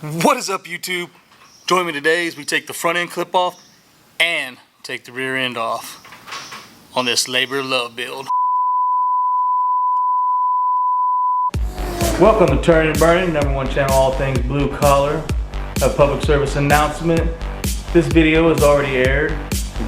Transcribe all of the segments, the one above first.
What is up, YouTube? Join me today as we take the front end clip off and take the rear end off on this labor of love build. Welcome to Turnin and Burnin, #1 channel, all things blue collar. A public service announcement. This video is already aired.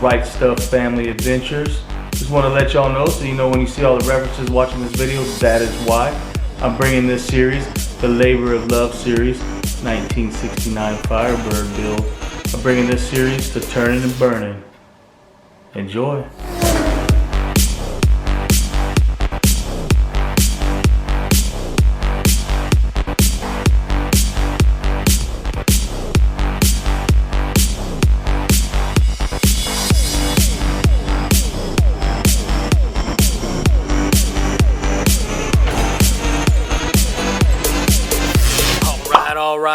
Wright Stuff Family Adventures. Just want to let y'all know so you know when you see all the references watching this video, that is why. I'm bringing this series, the Labor of Love series, 1969 Firebird build. I'm bringing this series to Turnin and Burnin. Enjoy.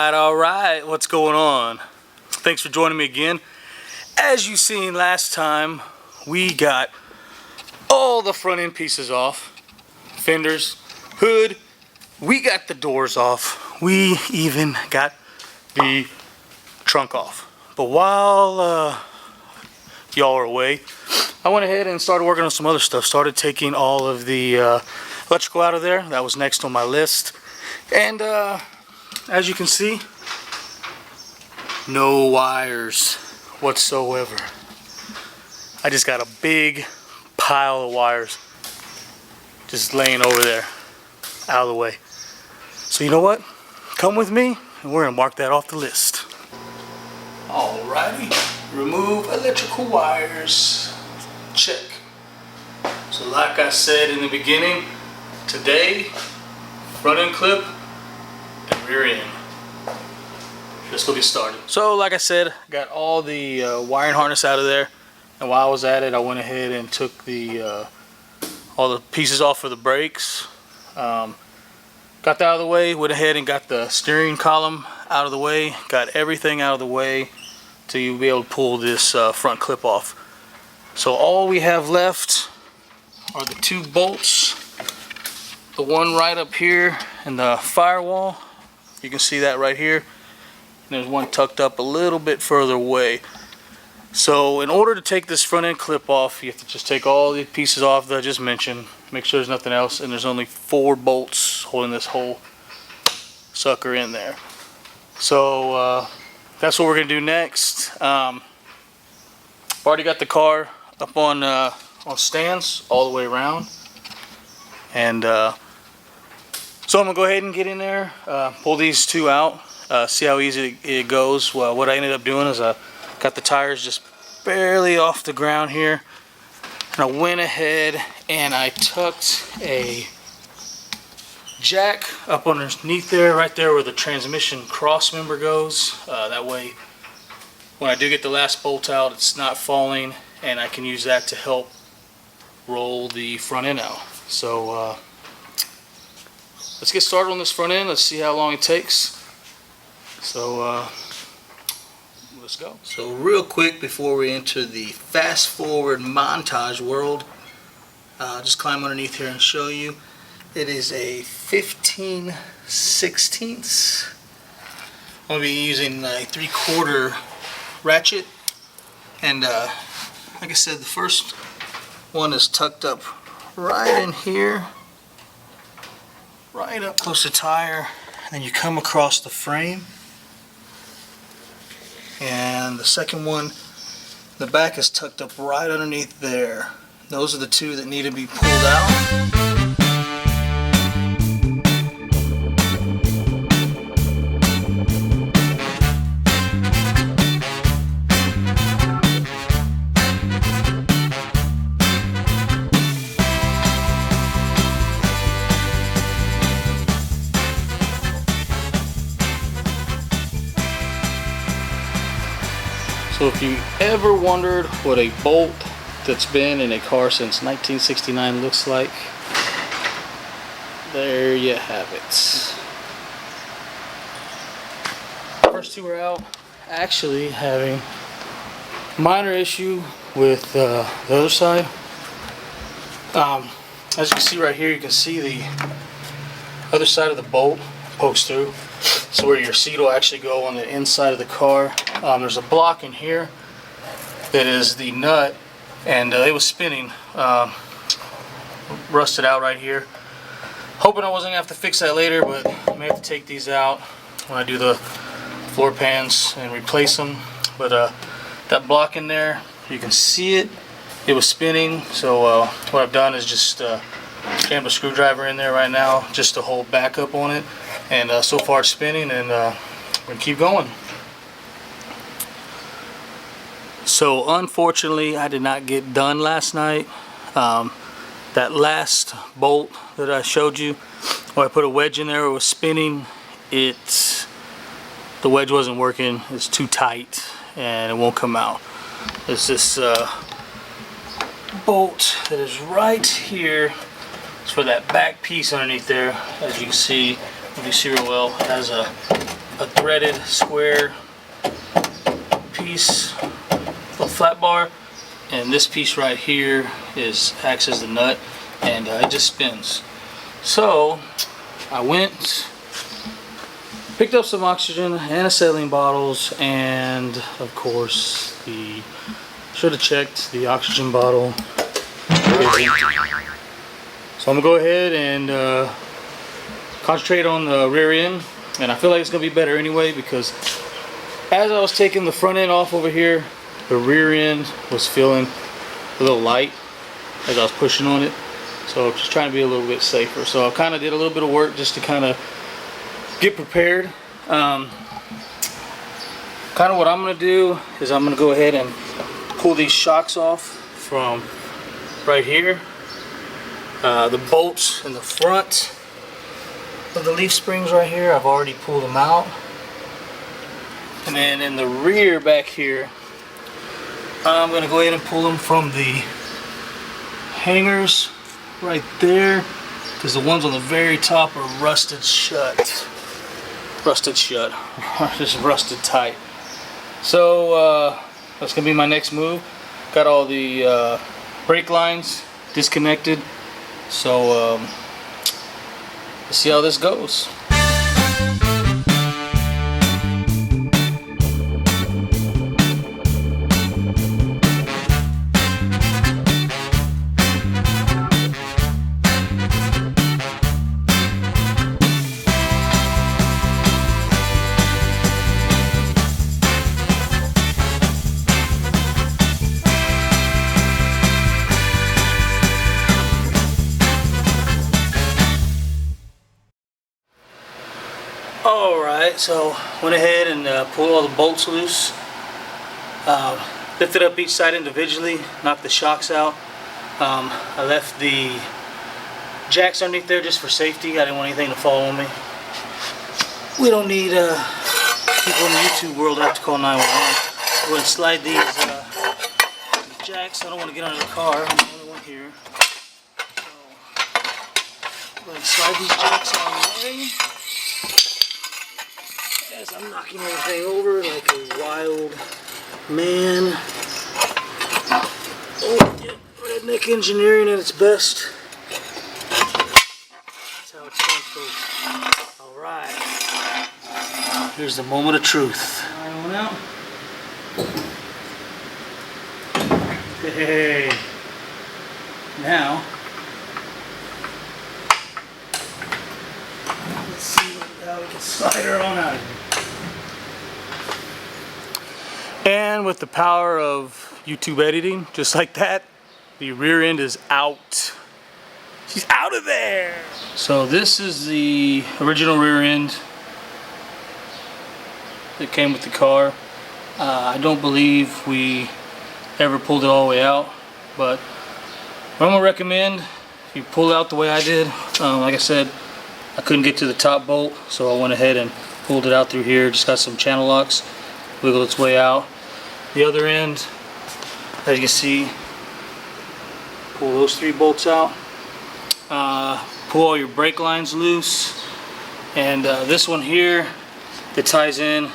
Alright, what's going on? Thanks for joining me again. As you seen last time, we got all the front end pieces off. Fenders, hood, we got the doors off. We even got the trunk off. But while y'all are away, I went ahead and started working on some other stuff. Started taking all of the electrical out of there. That was next on my list. And as you can see, no wires whatsoever. I just got a big pile of wires just laying over there, out of the way. So you know what? Come with me and we're gonna mark that off the list. Alrighty, remove electrical wires. Check. So like I said in the beginning, today, front end clip and rear end. Let's go get started. So like I said, got all the wiring harness out of there, and while I was at it, I went ahead and took the all the pieces off for the brakes. Got that out of the way, went ahead and got the steering column out of the way, got everything out of the way till you'll be able to pull this front clip off. So all we have left are the two bolts, the one right up here in the firewall. You can see that right here. And there's one tucked up a little bit further away. So in order to take this front end clip off, you have to just take all the pieces off that I just mentioned, make sure there's nothing else, and there's only 4 bolts holding this whole sucker in there. So that's what we're gonna do next. Already got the car up on stands all the way around, and so I'm gonna go ahead and get in there, pull these two out. See how easy it goes. Well, what I ended up doing is I got the tires just barely off the ground here, and I went ahead and I tucked a jack up underneath there, right there where the transmission cross member goes. That way when I do get the last bolt out, it's not falling, and I can use that to help roll the front end out. So let's get started on this front end. Let's see how long it takes. So let's go. So real quick before we enter the fast forward montage world, just climb underneath here and show you. It is a 15/16. I'm going to be using a 3/4 ratchet, and like I said, the first one is tucked up right in here, right up close to the tire, and then you come across the frame. And the second one, the back is tucked up right underneath there. Those are the two that need to be pulled out. So if you ever wondered what a bolt that's been in a car since 1969 looks like, there you have it. First two are out. Actually having a minor issue with the other side. As you can see right here, you can see the other side of the bolt pokes through. So where your seat will actually go on the inside of the car. There's a block in here that is the nut, and it was spinning, rusted out right here. Hoping I wasn't gonna have to fix that later, but I may have to take these out when I do the floor pans and replace them. But that block in there, you can see it. It was spinning, so what I've done is just jammed a screwdriver in there right now just to hold back up on it. And so far it's spinning, and we're gonna keep going. So unfortunately, I did not get done last night. That last bolt that I showed you, where I put a wedge in there, it was spinning. The wedge wasn't working. It's too tight, and it won't come out. It's this bolt that is right here. It's for that back piece underneath there. As you can see, if you see real well, it has a threaded square piece, a flat bar, and this piece right here acts as the nut, and it just spins. So I went, picked up some oxygen and acetylene bottles, and of course should have checked the oxygen bottle. So I'm gonna go ahead and concentrate on the rear end, and I feel like it's gonna be better anyway, because as I was taking the front end off over here, the rear end was feeling a little light as I was pushing on it. So just trying to be a little bit safer. So I kind of did a little bit of work just to kind of get prepared. Kind of what I'm going to do is I'm going to go ahead and pull these shocks off from right here. The bolts in the front of the leaf springs right here, I've already pulled them out. And then in the rear back here, I'm going to go ahead and pull them from the hangers right there, because the ones on the very top are rusted shut. Just rusted tight. So that's going to be my next move. Got all the brake lines disconnected. So let's see how this goes. Alright, so went ahead and pulled all the bolts loose. Lifted up each side individually, knocked the shocks out. I left the jacks underneath there just for safety. I didn't want anything to fall on me. We don't need people in the YouTube world to have to call 911. Go ahead and slide these jacks. I don't want to get under the car. I'm the only one here. So, go ahead and slide these jacks out of the way. As I'm knocking everything over like a wild man. Oh, yeah, redneck engineering at its best. That's how it's done, folks. Alright. Here's the moment of truth. Iron one out. Hey. Now, let's see how we can slide her on out of here. And with the power of YouTube editing, just like that, the rear end is out. She's out of there! So this is the original rear end that came with the car. I don't believe we ever pulled it all the way out, but what I'm going to recommend, if you pull it out the way I did, like I said, I couldn't get to the top bolt, so I went ahead and pulled it out through here. Just got some channel locks, wiggled its way out. The other end, as you can see, pull those 3 bolts out. Pull all your brake lines loose, and this one here that ties in,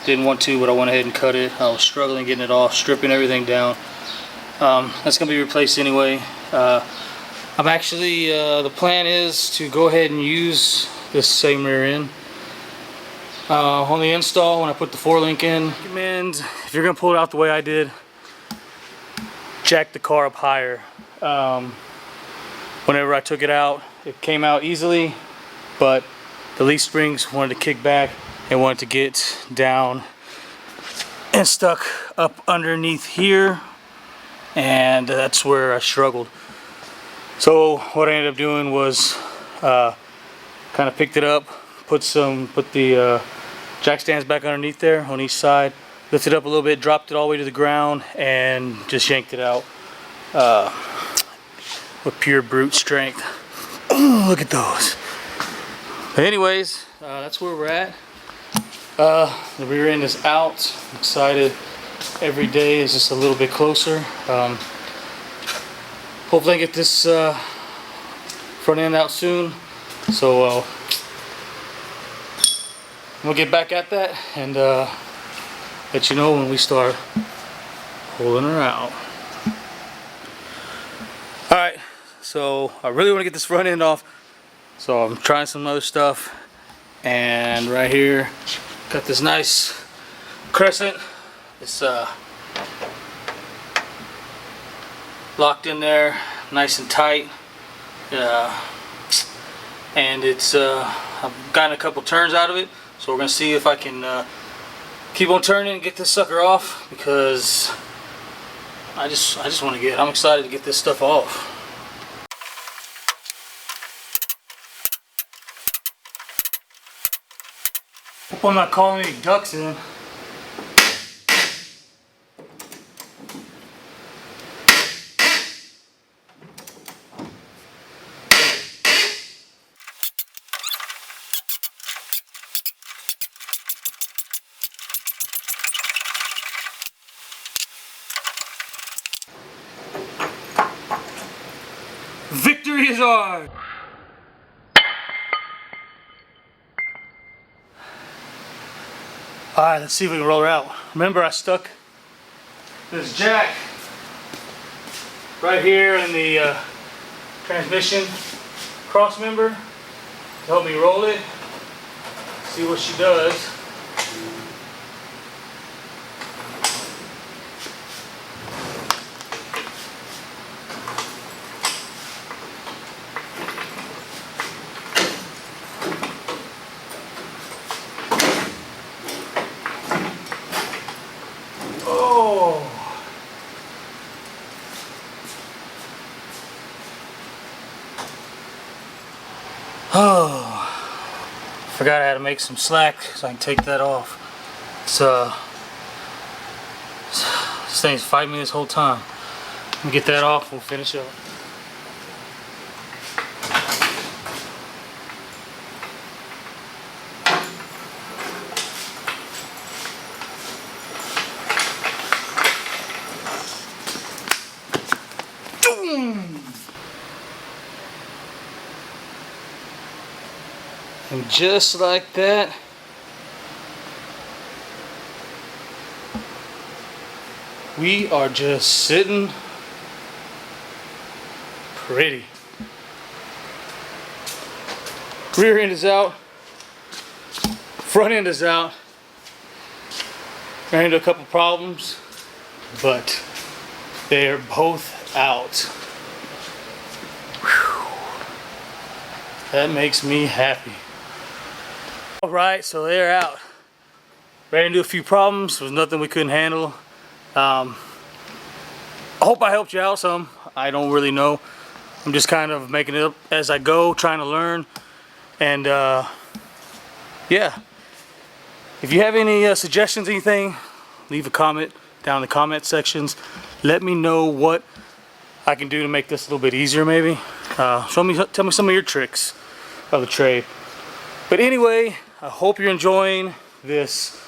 didn't want to, but I went ahead and cut it. I was struggling getting it off, stripping everything down. That's going to be replaced anyway. I'm actually, the plan is to go ahead and use this same rear end. On the install, when I put the 4-link in, I recommend, if you're gonna pull it out the way I did, jack the car up higher. Whenever I took it out, it came out easily, but the leaf springs wanted to kick back and wanted to get down and stuck up underneath here, and that's where I struggled. So what I ended up doing was kind of picked it up, put the jack stands back underneath there on each side, lifted up a little bit, dropped it all the way to the ground, and just yanked it out with pure brute strength. Look at those. But anyways, that's where we're at. The rear end is out. I'm excited. Every day is just a little bit closer. Hopefully I get this front end out soon. So we'll get back at that and let you know when we start pulling her out. Alright, so I really want to get this front end off, so I'm trying some other stuff. And right here, got this nice crescent. It's locked in there, nice and tight. And it's I've gotten a couple turns out of it, so we're gonna see if I can keep on turning and get this sucker off, because I just want to I'm excited to get this stuff off. Hope I'm not calling any ducks in. Victory is ours! Alright, let's see if we can roll her out. Remember, I stuck this jack right here in the transmission cross member to help me roll it. See what she does. Oh, forgot I had to make some slack so I can take that off. This thing's fighting me this whole time. Let me get that off, we'll finish up. And just like that, we are just sitting pretty. Rear end is out, front end is out. Ran into a couple problems, but they're both out. Whew. That makes me happy. Alright, so they're out. Ran into a few problems. There was nothing we couldn't handle. I hope I helped you out some. I don't really know. I'm just kind of making it up as I go, trying to learn. And yeah. If you have any suggestions, anything, leave a comment down in the comment sections. Let me know what I can do to make this a little bit easier maybe. Tell me some of your tricks of the trade. But anyway, I hope you're enjoying this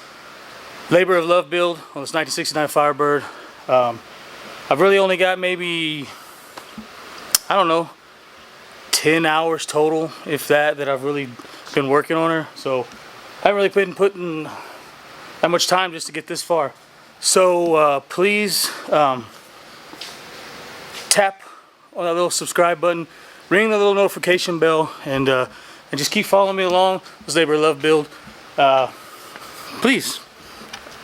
labor of love build on this 1969 Firebird. I've really only got maybe, I don't know, 10 hours total, if that I've really been working on her. So I haven't really been putting that much time just to get this far. So please tap on that little subscribe button, ring the little notification bell, and and just keep following me along this labor of love build. Please,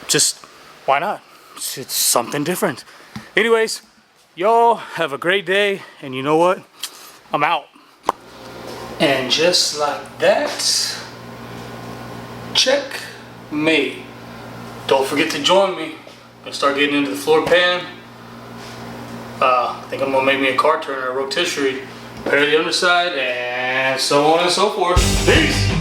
just why not? It's something different. Anyways, y'all have a great day, and you know what? I'm out. And just like that, checkmate. Don't forget to join me. I'm gonna start getting into the floor pan. I think I'm gonna make me a car turner, a rotisserie, repair the underside, and so on and so forth. Peace!